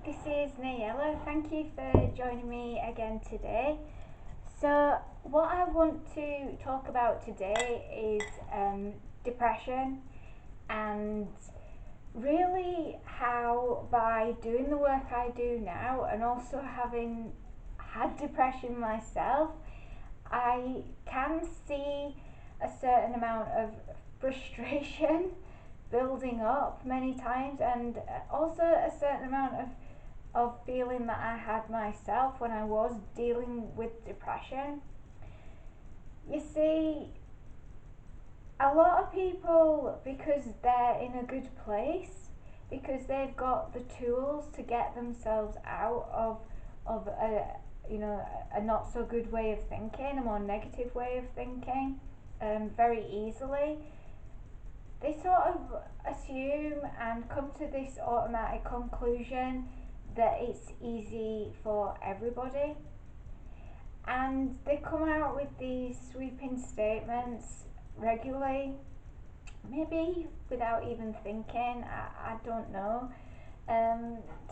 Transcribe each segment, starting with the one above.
this is Nayella. Thank you for joining me again today. So, what I want to talk about today is depression, and really how, by doing the work I do now and also having had depression myself, I can see a certain amount of frustration building up many times, and also a certain amount of feeling that I had myself when I was dealing with depression. You see, a lot of people, because they're in a good place, because they've got the tools to get themselves out of a not so good way of thinking, a more negative way of thinking, very easily, they sort of assume and come to this automatic conclusion that it's easy for everybody, and they come out with these sweeping statements regularly, maybe without even thinking, I don't know,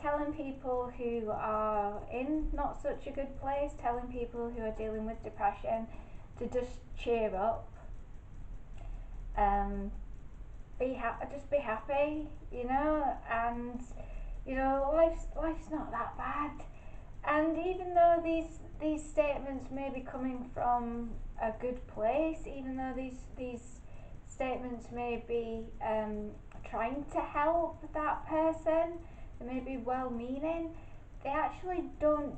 telling people who are in not such a good place, telling people who are dealing with depression to just cheer up, um, just be happy, and life's not that bad. And even though these statements may be coming from a good place, even though these statements may be trying to help that person, they may be well meaning, they actually don't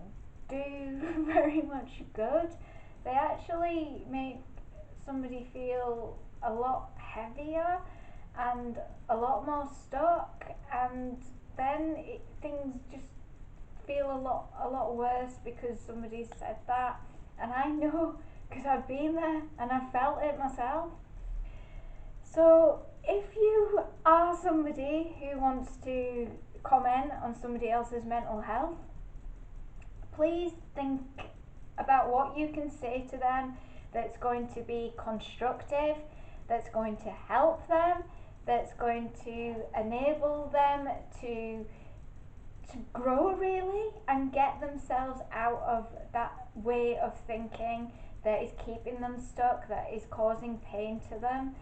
do very much good. They actually make somebody feel a lot heavier and a lot more stuck, and then things just feel a lot worse because somebody said that. And I know, because I've been there and I've felt it myself. So if you are somebody who wants to comment on somebody else's mental health, please think about what you can say to them that's going to be constructive, that's going to help them, that's going to enable them to grow, really, and get themselves out of that way of thinking that is keeping them stuck, that is causing pain to them.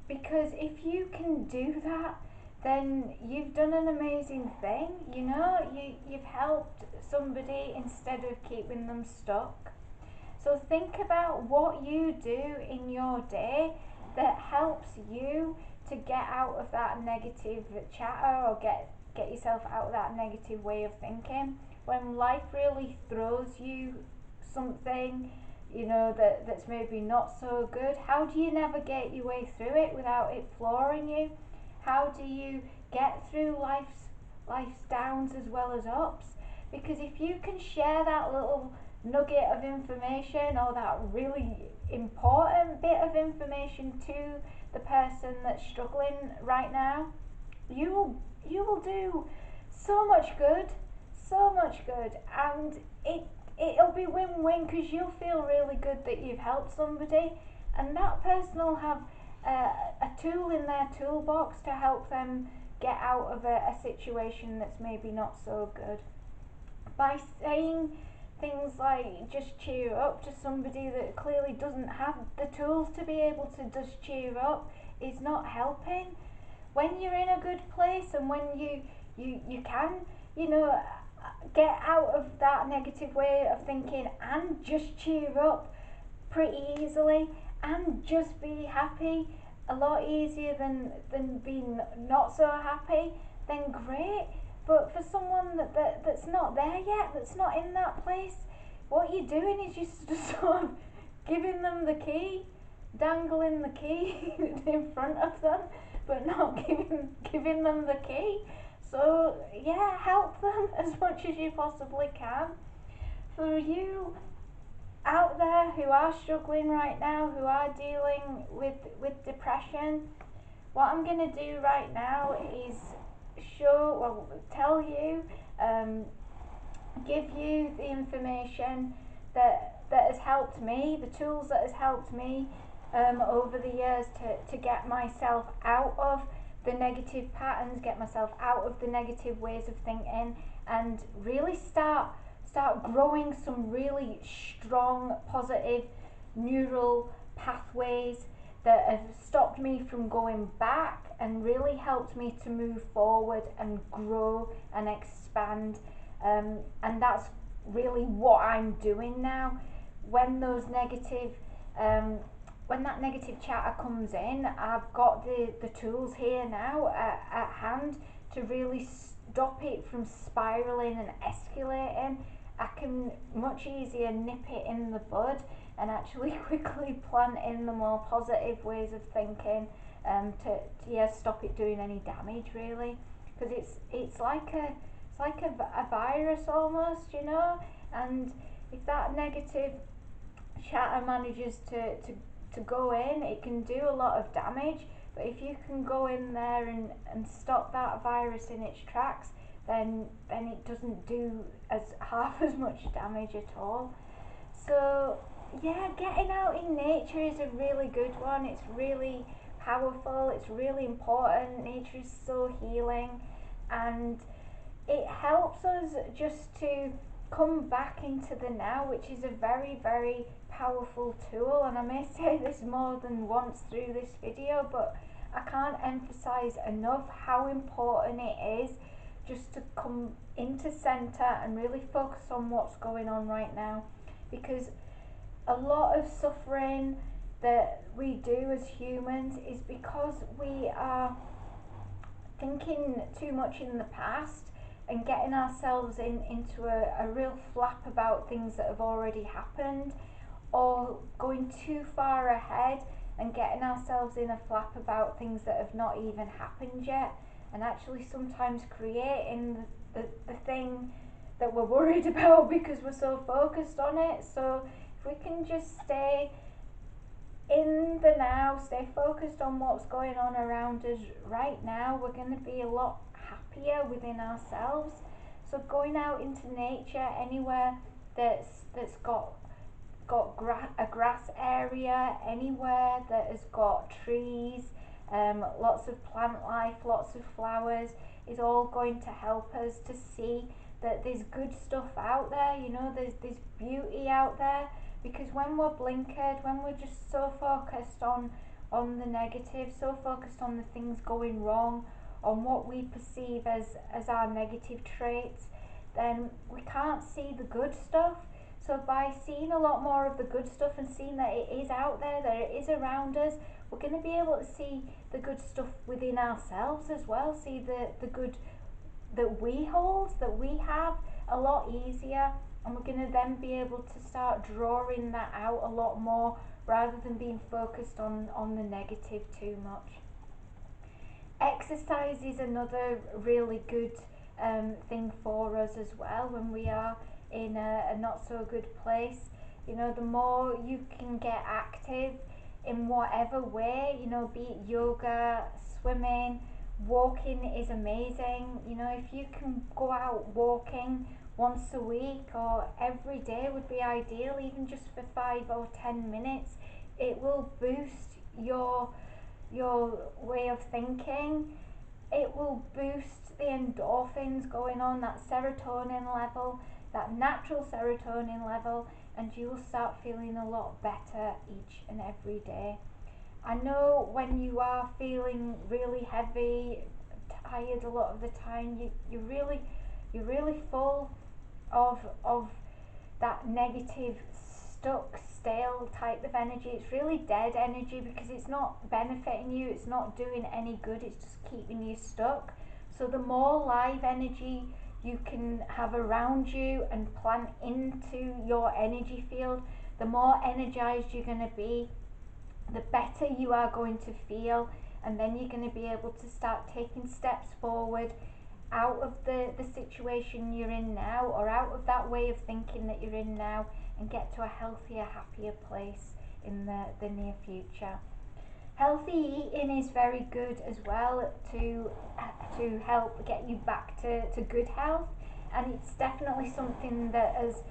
Because if you can do that, then you've done an amazing thing. You've helped somebody instead of keeping them stuck. So think about what you do in your day that helps you to get out of that negative chatter, or get yourself out of that negative way of thinking. When life really throws you something, that's maybe not so good, how do you navigate your way through it without it flooring you? How do you get through life's downs as well as ups? Because if you can share that little nugget of information, or that really important bit of information, to the person that's struggling right now, you will do so much good, so much good, and it'll be win-win, because you'll feel really good that you've helped somebody, and that person will have a tool in their toolbox to help them get out of a situation that's maybe not so good. By saying things like just cheer up to somebody that clearly doesn't have the tools to be able to just cheer up, is not helping. When you're in a good place, and when you can, get out of that negative way of thinking and just cheer up pretty easily, and just be happy a lot easier than being not so happy, then great. But for someone that's not there yet, that's not in that place, what you're doing is just sort of giving them the key, dangling the key in front of them, but not giving them the key. So yeah, help them as much as you possibly can. For you out there who are struggling right now, who are dealing with depression, what I'm going to do right now is tell you, give you the information that has helped me, the tools that has helped me over the years to get myself out of the negative patterns, get myself out of the negative ways of thinking, and really start growing some really strong positive neural pathways that have stopped me from going back and really helped me to move forward and grow and expand. And that's really what I'm doing now. When those negative when that negative chatter comes in, I've got the tools here now at hand to really stop it from spiraling and escalating. I can much easier nip it in the bud and actually quickly plant in the more positive ways of thinking, to yeah, stop it doing any damage really, because it's like a virus almost, you know. And if that negative chatter manages to go in, it can do a lot of damage. But if you can go in there and stop that virus in its tracks, then it doesn't do as half as much damage at all. So yeah, getting out in nature is a really good one. It's really powerful, it's really important. Nature is so healing, and it helps us just to come back into the now, which is a very, very powerful tool. And I may say this more than once through this video, but I can't emphasize enough how important it is just to come into center and really focus on what's going on right now. Because a lot of suffering that we do as humans is because we are thinking too much in the past and getting ourselves into a real flap about things that have already happened, or going too far ahead and getting ourselves in a flap about things that have not even happened yet, and actually sometimes creating the thing that we're worried about because we're so focused on it. So if we can just stay in the now, stay focused on what's going on around us right now, we're going to be a lot happier within ourselves. So going out into nature, anywhere that's got a grass area, anywhere that has got trees, lots of plant life, lots of flowers, is all going to help us to see that there's good stuff out there. You know, there's beauty out there. Because when we're blinkered, when we're just so focused on the negative, so focused on the things going wrong, on what we perceive as our negative traits, then we can't see the good stuff. So by seeing a lot more of the good stuff and seeing that it is out there, that it is around us, we're going to be able to see the good stuff within ourselves as well, see the good that we hold, that we have, a lot easier. And we're going to then be able to start drawing that out a lot more, rather than being focused on the negative too much. Exercise is another really good thing for us as well when we are in a not so good place. You know, the more you can get active in whatever way, you know, be it yoga, swimming, walking is amazing. You know, if you can go out walking once a week or every day would be ideal, even just for 5 or 10 minutes, it will boost your way of thinking. It will boost the endorphins going on, that serotonin level, that natural serotonin level, and you will start feeling a lot better each and every day. I know when you are feeling really heavy, tired a lot of the time, you're really full of that negative, stuck, stale type of energy. It's really dead energy because it's not benefiting you, it's not doing any good, it's just keeping you stuck. So the more live energy you can have around you and plant into your energy field, the more energized you're going to be, the better you are going to feel, and then you're going to be able to start taking steps forward out of the situation you're in now, or out of that way of thinking that you're in now, and get to a healthier, happier place in the near future. Healthy eating is very good as well to help get you back to good health, and it's definitely something that has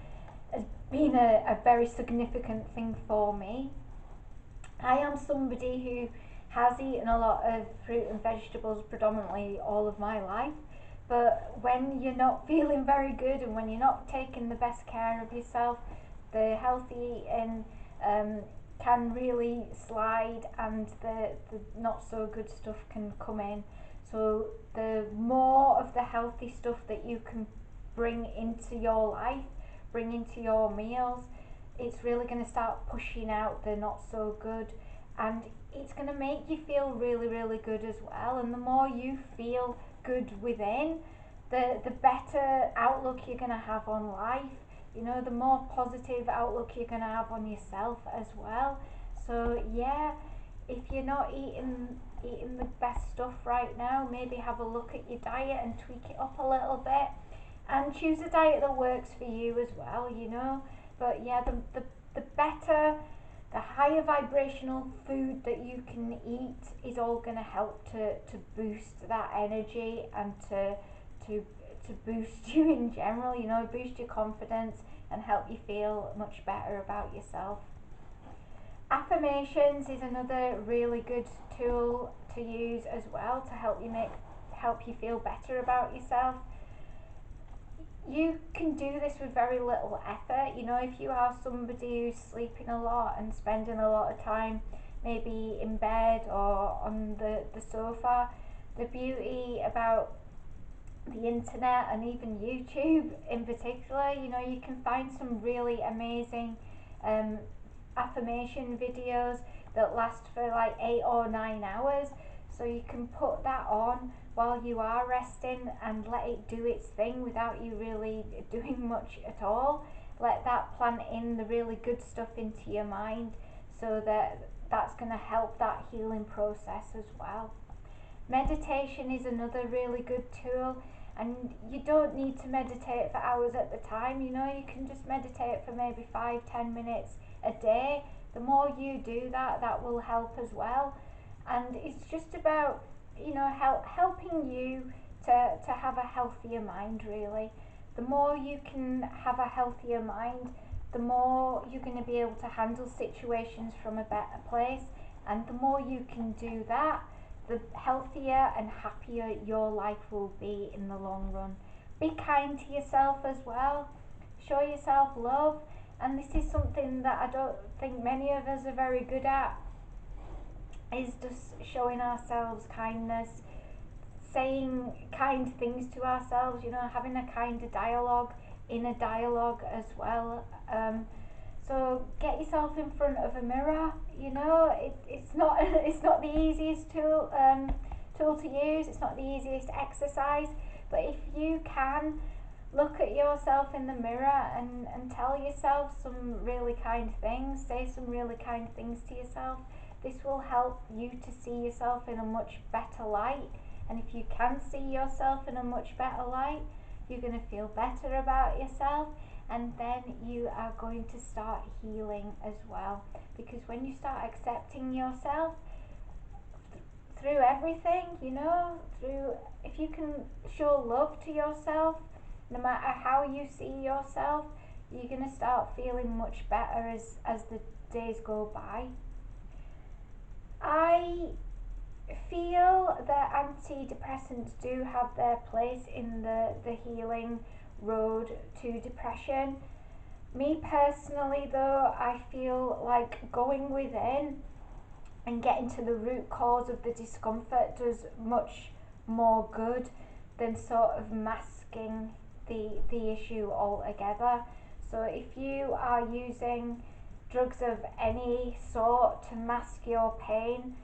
been a very significant thing for me. I am somebody who has eaten a lot of fruit and vegetables predominantly all of my life. But when you're not feeling very good and when you're not taking the best care of yourself, the healthy eating can really slide, and the not so good stuff can come in. So the more of the healthy stuff that you can bring into your life, bring into your meals, it's really going to start pushing out the not so good, and it's going to make you feel really, really good as well. And the more you feel good within, the better outlook you're going to have on life. You know, the more positive outlook you're going to have on yourself as well. So yeah, if you're not eating the best stuff right now, maybe have a look at your diet and tweak it up a little bit, and choose a diet that works for you as well, you know. But yeah, the better, the higher vibrational food that you can eat is all going to help to boost that energy, and to to boost you in general, you know, boost your confidence and help you feel much better about yourself. Affirmations is another really good tool to use as well to help you feel better about yourself. You can do this with very little effort. You know, if you are somebody who's sleeping a lot and spending a lot of time maybe in bed or on the sofa, the beauty about the internet and even YouTube in particular, you know, you can find some really amazing um, affirmation videos that last for like 8 or 9 hours. So you can put that on while you are resting and let it do its thing without you really doing much at all. Let that plant in the really good stuff into your mind, so that that's going to help that healing process as well. Meditation is another really good tool, and you don't need to meditate for hours at the time. You know, you can just meditate for maybe 5-10 minutes a day. The more you do that, that will help as well. And it's just about, you know, helping you to have a healthier mind, really. The more you can have a healthier mind, the more you're going to be able to handle situations from a better place. And the more you can do that, the healthier and happier your life will be in the long run. Be kind to yourself as well. Show yourself love. And this is something that I don't think many of us are very good at, is just showing ourselves kindness, saying kind things to ourselves, you know, having a kinder dialogue, inner dialogue as well. So get yourself in front of a mirror. You know, it's not it's not the easiest tool to use. It's not the easiest exercise, but if you can look at yourself in the mirror and tell yourself some really kind things, say some really kind things to yourself, this will help you to see yourself in a much better light. And if you can see yourself in a much better light, you're going to feel better about yourself, and then you are going to start healing as well. Because when you start accepting yourself through everything, you know, through, if you can show love to yourself, no matter how you see yourself, you're going to start feeling much better as the days go by. I feel that antidepressants do have their place in the healing road to depression. Me personally, though, I feel like going within and getting to the root cause of the discomfort does much more good than sort of masking the issue altogether. So if you are using drugs of any sort to mask your pain,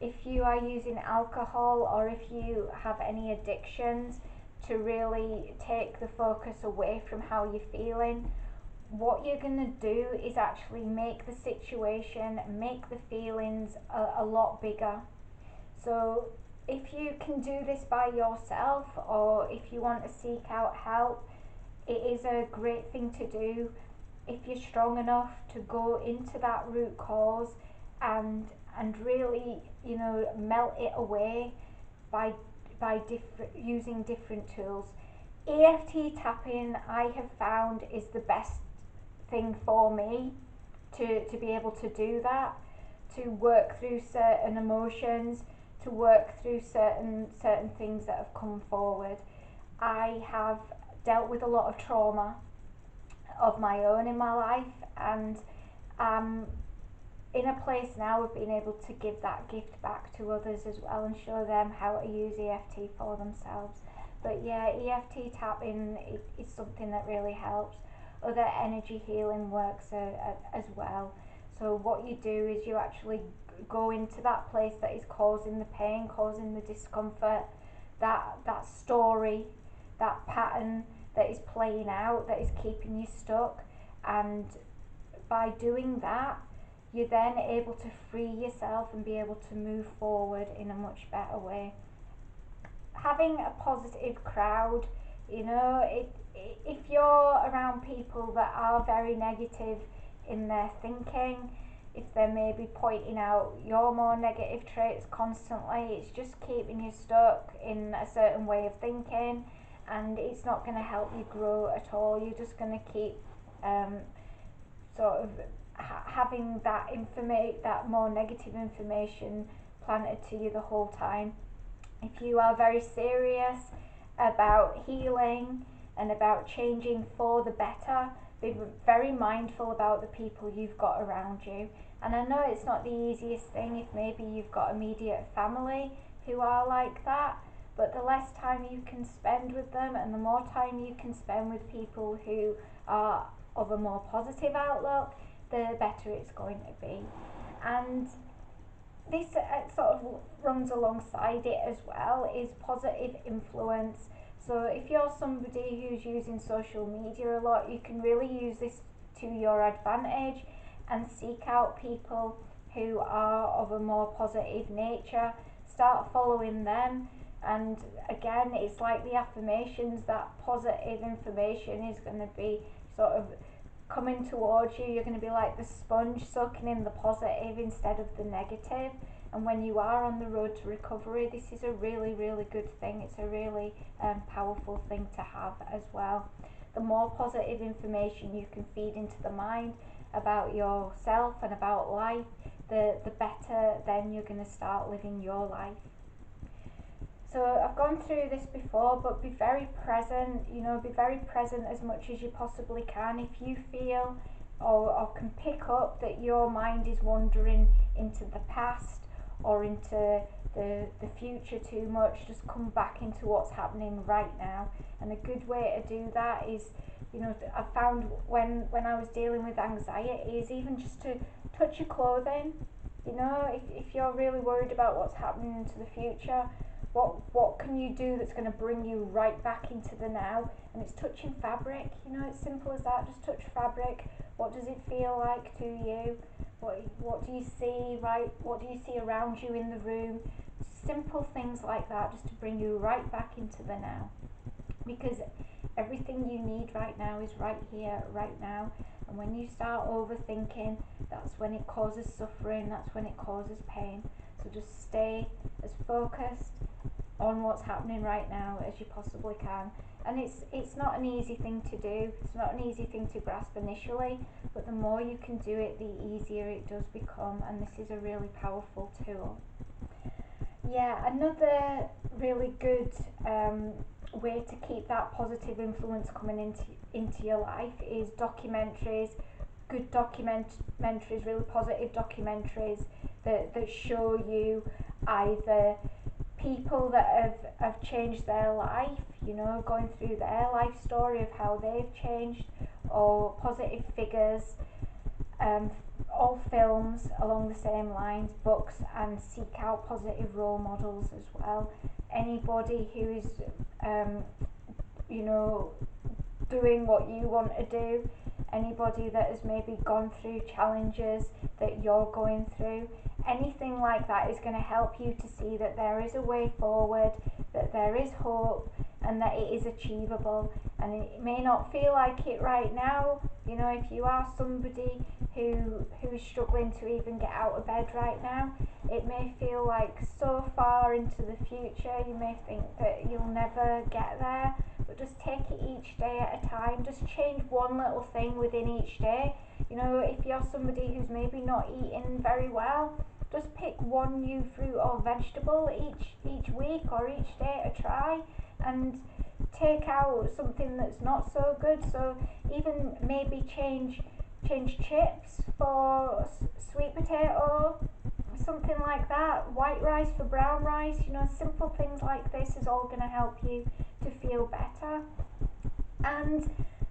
if you are using alcohol, or if you have any addictions to really take the focus away from how you're feeling, what you're going to do is actually make the situation, make the feelings a lot bigger. So if you can do this by yourself, or if you want to seek out help, it is a great thing to do if you're strong enough to go into that root cause and really, you know, melt it away by using different tools. EFT tapping, I have found, is the best thing for me to be able to do that, to work through certain emotions, to work through certain things that have come forward. I have dealt with a lot of trauma of my own in my life, and in a place now of being able to give that gift back to others as well and show them how to use EFT for themselves. But yeah, EFT tapping is something that really helps. Other energy healing works as well. So what you do is you actually go into that place that is causing the pain, causing the discomfort, that story, that pattern that is playing out, that is keeping you stuck. And by doing that, you're then able to free yourself and be able to move forward in a much better way. Having a positive crowd, you know, if you're around people that are very negative in their thinking, if they're maybe pointing out your more negative traits constantly, it's just keeping you stuck in a certain way of thinking, and it's not going to help you grow at all. You're just going to keep sort of having that more negative information planted to you the whole time. If you are very serious about healing and about changing for the better, be very mindful about the people you've got around you. And I know it's not the easiest thing if maybe you've got immediate family who are like that, but the less time you can spend with them and the more time you can spend with people who are of a more positive outlook, the better it's going to be. And this sort of runs alongside it as well, is positive influence. So if you're somebody who's using social media a lot, you can really use this to your advantage and seek out people who are of a more positive nature. Start following them, and again, it's like the affirmations, that positive information is going to be sort of coming towards you. You're going to be like the sponge soaking in the positive instead of the negative. And when you are on the road to recovery, this is a really, really good thing. It's a really powerful thing to have as well. The more positive information you can feed into the mind about yourself and about life, the better then you're going to start living your life. So I've gone through this before, but be very present, be very present as much as you possibly can. If you feel or can pick up that your mind is wandering into the past or into the future too much, just come back into what's happening right now. And a good way to do that is, I found when I was dealing with anxiety, is even just to touch your clothing. If you're really worried about what's happening into the future, what can you do that's going to bring you right back into the now? And it's touching fabric. It's simple as that. Just touch fabric. What does it feel like to you? What do you see, right? What do you see around you in the room? Simple things like that, just to bring you right back into the now. Because everything you need right now is right here, right now. And when you start overthinking, that's when it causes suffering, that's when it causes pain. So just stay as focused on what's happening right now as you possibly can. And it's not an easy thing to do, it's not an easy thing to grasp initially, but the more you can do it, the easier it does become, and this is a really powerful tool. Yeah, another really good way to keep that positive influence coming into your life is documentaries, good documentaries, really positive documentaries that show you either people that have changed their life, going through their life story of how they've changed, or positive figures, all films along the same lines, books, and seek out positive role models as well. Anybody who is doing what you want to do, anybody that has maybe gone through challenges that you're going through, anything like that is going to help you to see that there is a way forward, that there is hope, and that it is achievable. And it may not feel like it right now. If you are somebody who is struggling to even get out of bed right now, it may feel like so far into the future. You may think that you'll never get there, but just take it each day at a time. Just change one little thing within each day. You know, if you're somebody who's maybe not eating very well, just pick one new fruit or vegetable each week or each day to try, and take out something that's not so good. So even maybe change chips for sweet potato, something like that, white rice for brown rice. You know, simple things like this is all going to help you to feel better. And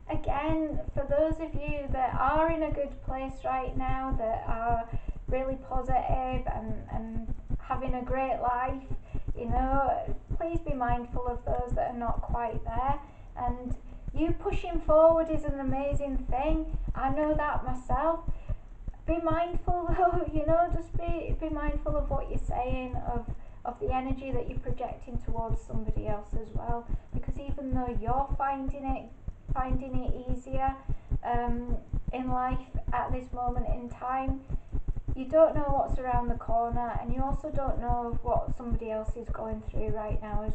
again, for those of you that are in a good place right now, that are really positive and having a great life, you know, please be mindful of those that are not quite there. And you pushing forward is an amazing thing. I know that myself. Be mindful though, you know, just be mindful of what you're saying, of the energy that you're projecting towards somebody else as well. Because even though you're finding it easier in life at this moment in time, you don't know what's around the corner, and you also don't know what somebody else is going through right now as well.